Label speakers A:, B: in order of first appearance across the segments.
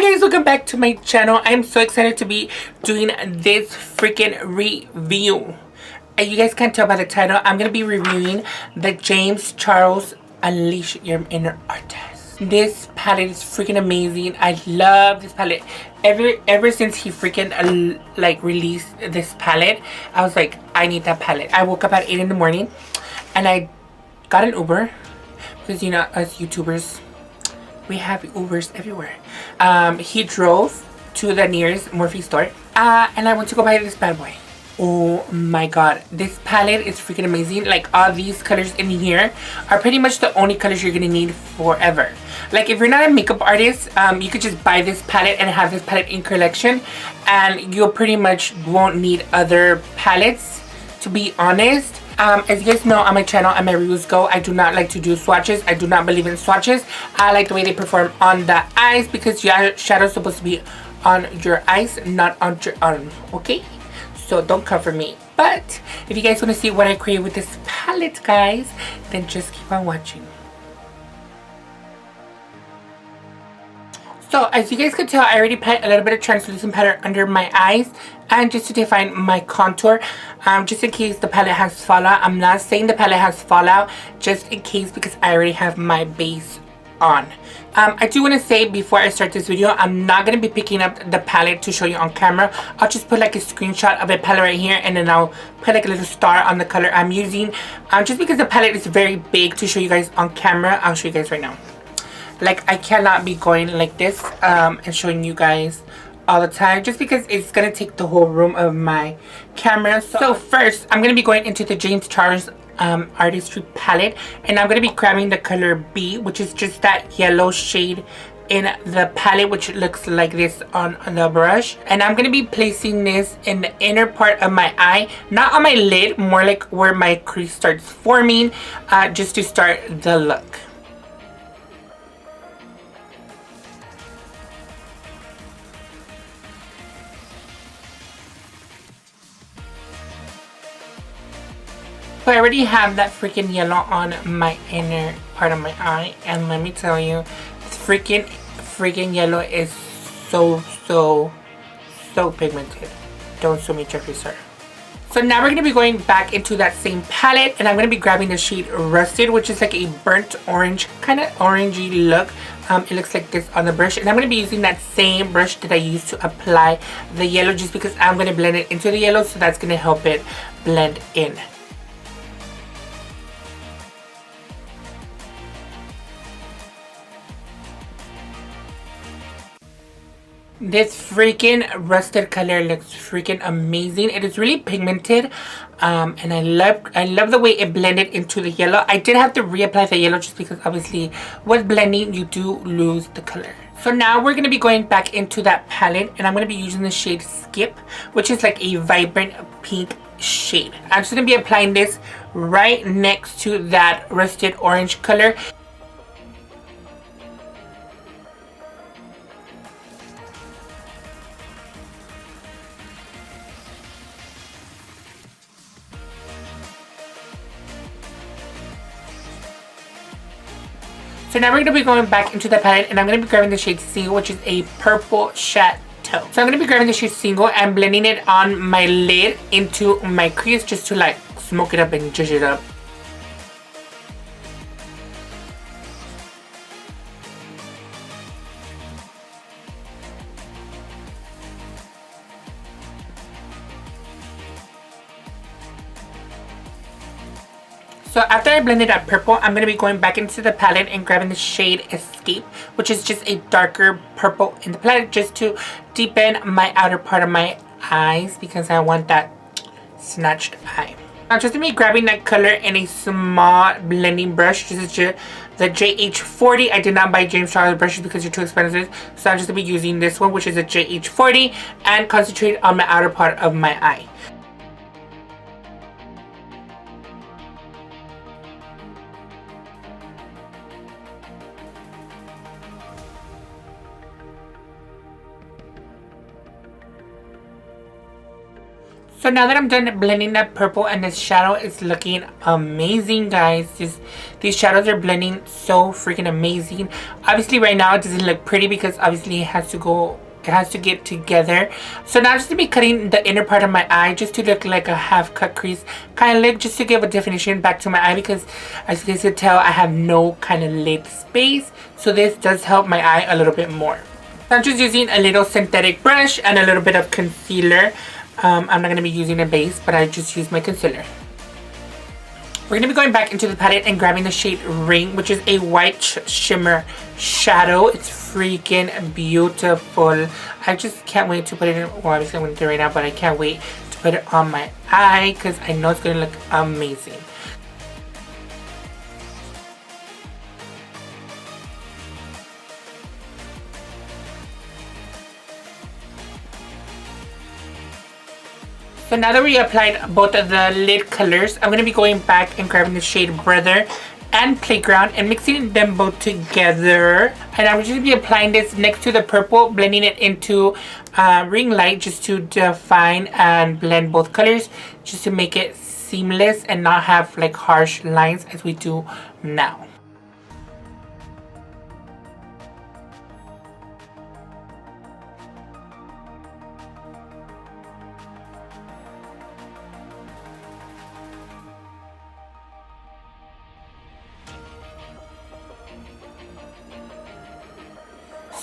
A: Hi guys, welcome back to my channel. I'm so excited to be doing this freaking review. And you guys can't tell by the title, I'm gonna be reviewing the James Charles Unleash Your Inner Artist. This palette is freaking amazing. I love this palette. Ever since he freaking like released this palette, I was like, I need that palette. I woke up at 8 in the morning and I got an Uber because, you know, us YouTubers, we have Ubers everywhere. He drove to the nearest Morphe store and I went to go buy this bad boy. Oh my god, this palette is freaking amazing. Like, all these colors in here are pretty much the only colors you're gonna need forever. Like, if you're not a makeup artist, you could just buy this palette and have this palette in collection and you'll pretty much won't need other palettes, to be honest. As you guys know, on my channel and my reviews go, I do not like to do swatches. I do not believe in swatches. I like the way they perform on the eyes because your shadow's supposed to be on your eyes, not on your arm, okay? So don't cover me. But if you guys want to see what I create with this palette, guys, then just keep on watching. So as you guys can tell, I already put a little bit of translucent powder under my eyes and just to define my contour, just in case the palette has fallout. I'm not saying the palette has fallout, just in case, because I already have my base on. I do want to say before I start this video, I'm not going to be picking up the palette to show you on camera. I'll just put like a screenshot of a palette right here and then I'll put like a little star on the color I'm using. Just because the palette is very big to show you guys on camera, I'll show you guys right now. Like, I cannot be going like this and showing you guys all the time, just because it's gonna take the whole room of my camera. So first, I'm gonna be going into the James Charles Artistry palette, and I'm gonna be grabbing the color B, which is just that yellow shade in the palette, which looks like this on the brush. And I'm gonna be placing this in the inner part of my eye, not on my lid, more like where my crease starts forming, just to start the look. So I already have that freaking yellow on my inner part of my eye, and let me tell you, freaking yellow is so pigmented. Don't sue me, Jeffree Star. So now we're going to be going back into that same palette, and I'm going to be grabbing the shade Rusted, which is like a burnt orange, kind of orangey look. It looks like this on the brush, and I'm going to be using that same brush that I used to apply the yellow, just because I'm going to blend it into the yellow, so that's going to help it blend in. This freaking rusted color looks freaking amazing. It is really pigmented, and I love the way it blended into the yellow. I did have to reapply the yellow just because obviously with blending you do lose the color. So now we're going to be going back into that palette, and I'm going to be using the shade Skip, which is like a vibrant pink shade. I'm just going to be applying this right next to that rusted orange color. So now we're going to be going back into the palette, and I'm going to be grabbing the shade Single, which is a purple chateau. So I'm going to be grabbing the shade Single and blending it on my lid into my crease, just to like smoke it up and zhuzh it up. So after I blended that purple, I'm going to be going back into the palette and grabbing the shade Escape, which is just a darker purple in the palette, just to deepen my outer part of my eyes, because I want that snatched eye. I'm just going to be grabbing that color in a small blending brush. This is the JH40. I did not buy James Charles brushes because they're too expensive, so I'm just going to be using this one, which is a JH40, and concentrate on my outer part of my eye. So now that I'm done blending that purple and this shadow is looking amazing, guys. These shadows are blending so freaking amazing. Obviously right now it doesn't look pretty because obviously it has to get together. So now I'm just gonna be cutting the inner part of my eye just to look like a half cut crease kind of look, just to give a definition back to my eye, because as you guys can tell I have no kind of lid space. So this does help my eye a little bit more. So I'm just using a little synthetic brush and a little bit of concealer. I'm not going to be using a base, but I just use my concealer. We're going to be going back into the palette and grabbing the shade Ring, which is a white shimmer shadow. It's freaking beautiful. I just can't wait to put it in. Well, obviously I'm going to do it right now, but I can't wait to put it on my eye because I know it's going to look amazing. So now that we applied both of the lid colors, I'm going to be going back and grabbing the shade Brother and Playground and mixing them both together. And I'm just going to be applying this next to the purple, blending it into Ring Light just to define and blend both colors, just to make it seamless and not have like harsh lines as we do now.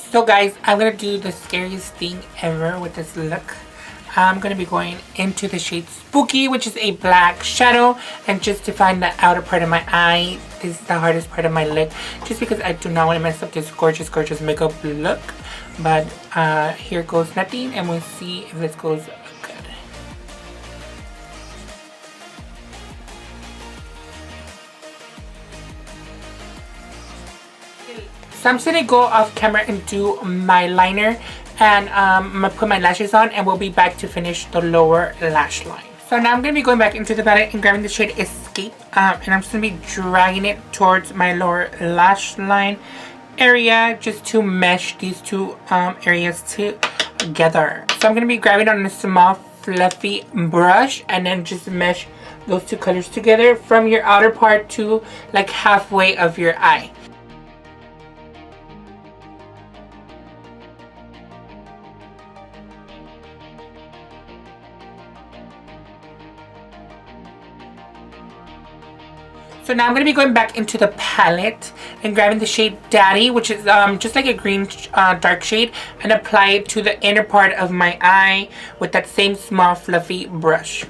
A: So guys, I'm going to do the scariest thing ever with this look. I'm going to be going into the shade Spooky, which is a black shadow, and just define the outer part of my eye. This is the hardest part of my look, just because I do not want to mess up this gorgeous, gorgeous makeup look. But here goes nothing, and we'll see if this goes good. So I'm just going to go off camera and do my liner, and I'm going to put my lashes on, and we'll be back to finish the lower lash line. So now I'm going to be going back into the palette and grabbing the shade Escape, and I'm just going to be dragging it towards my lower lash line area just to mesh these two areas together. So I'm going to be grabbing on a small fluffy brush and then just mesh those two colors together from your outer part to like halfway of your eye. So now I'm going to be going back into the palette and grabbing the shade Daddy, which is just like a green dark shade, and apply it to the inner part of my eye with that same small fluffy brush.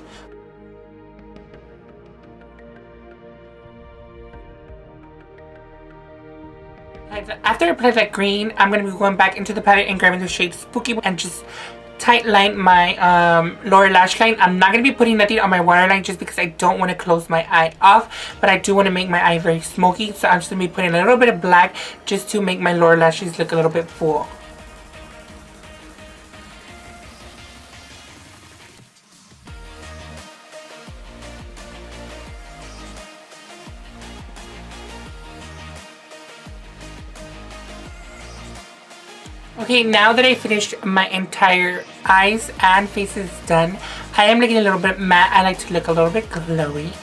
A: After I apply that green, I'm going to be going back into the palette and grabbing the shade Spooky and just tight line my lower lash line. I'm not going to be putting nothing on my waterline just because I don't want to close my eye off, but I do want to make my eye very smoky, so I'm just going to be putting a little bit of black just to make my lower lashes look a little bit full. Okay, now that I finished my entire eyes and faces done, I am looking a little bit matte. I like to look a little bit glowy.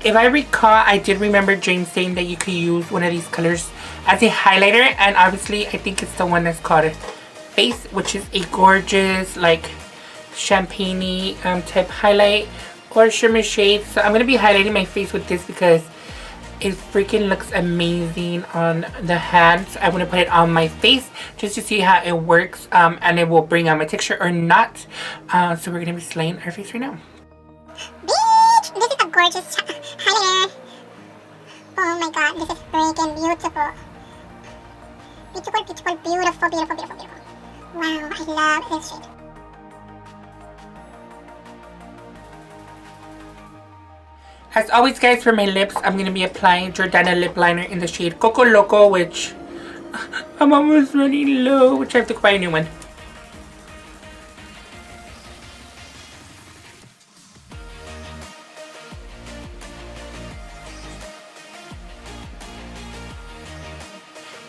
A: If I recall, I did remember James saying that you could use one of these colors as a highlighter, and obviously I think it's the one that's called Face, which is a gorgeous like champagne-y type highlight or shimmer shade. So I'm going to be highlighting my face with this because it freaking looks amazing on the hands. I want to put it on my face just to see how it works, and it will bring out my texture or not. So we're going to be slaying our face right now.
B: Bitch! This is a gorgeous highlighter. Oh my god, this is freaking beautiful. Beautiful, beautiful, beautiful, beautiful, beautiful, beautiful. Wow, I love this shade.
A: As always, guys, for my lips, I'm going to be applying Jordana Lip Liner in the shade Coco Loco, which I'm almost running low, which I have to buy a new one.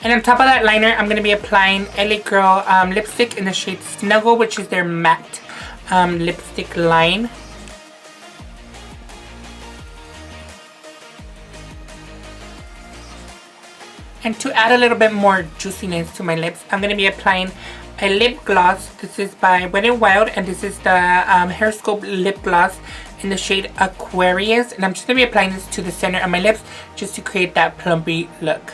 A: And on top of that liner, I'm going to be applying LA Girl lipstick in the shade Snuggle, which is their matte lipstick line. And to add a little bit more juiciness to my lips, I'm going to be applying a lip gloss. This is by Wet n Wild, and this is the Hair Sculpt lip gloss in the shade Aquarius. And I'm just going to be applying this to the center of my lips just to create that plumpy look.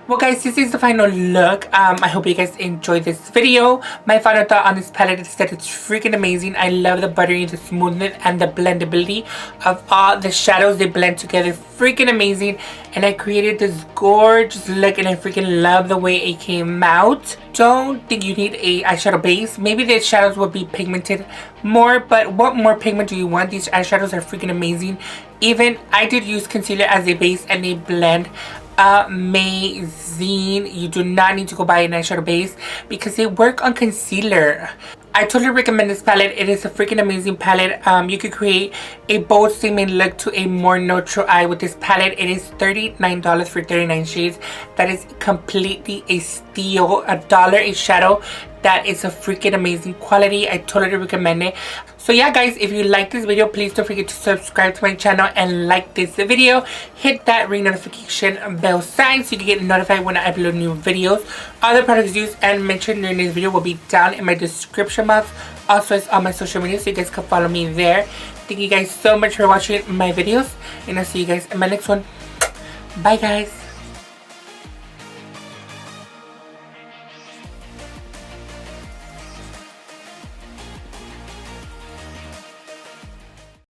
A: Well guys, this is the final look. I hope you guys enjoyed this video. My final thought on this palette is that it's freaking amazing. I love the buttery, the smoothness, and the blendability of all the shadows. They blend together freaking amazing. And I created this gorgeous look, and I freaking love the way it came out. Don't think you need a eyeshadow base. Maybe the shadows will be pigmented more, but what more pigment do you want? These eyeshadows are freaking amazing. Even I did use concealer as a base, and they blend amazing. You do not need to go buy an eyeshadow base because they work on concealer. I totally recommend this palette. It is a freaking amazing palette. You could create a bold statement look to a more neutral eye with this palette. It is $39 for 39 shades. That is completely a steal. $1 a shadow. That is a freaking amazing quality. I totally recommend it. So yeah guys, if you like this video, please don't forget to subscribe to my channel and like this video. Hit that ring notification bell sign so you can get notified when I upload new videos. Other products used and mentioned during this video will be down in my description box. Also, it's on my social media, so you guys can follow me there. Thank you guys so much for watching my videos, and I'll see you guys in my next one. Bye guys.